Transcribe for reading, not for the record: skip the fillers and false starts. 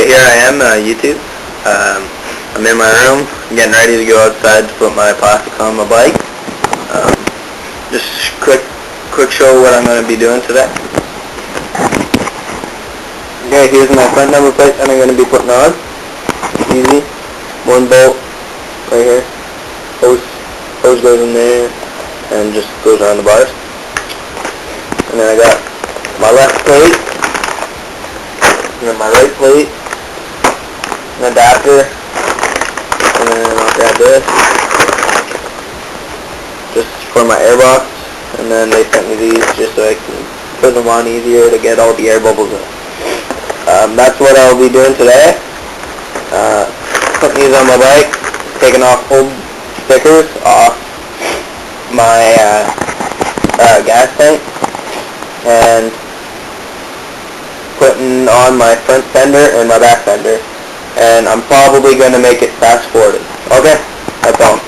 Okay, here I am, YouTube. I'm in my room, getting ready to go outside to put my plastic on my bike. Just quick show what I'm going to be doing today. Okay, here's my front number plate that I'm going to be putting on. Easy. One bolt right here. Hose goes in there and just goes around the bars. And then I got my left plate, and then my right plate, an adapter, and then I'll grab this just for my air box, and then they sent me these just so I can put them on easier to get all the air bubbles in. That's what I'll be doing today. Putting these on my bike, taking off old stickers off my gas tank, and putting on my front fender and my back fender, and I'm probably going to make it fast forwarded. Okay, that's all.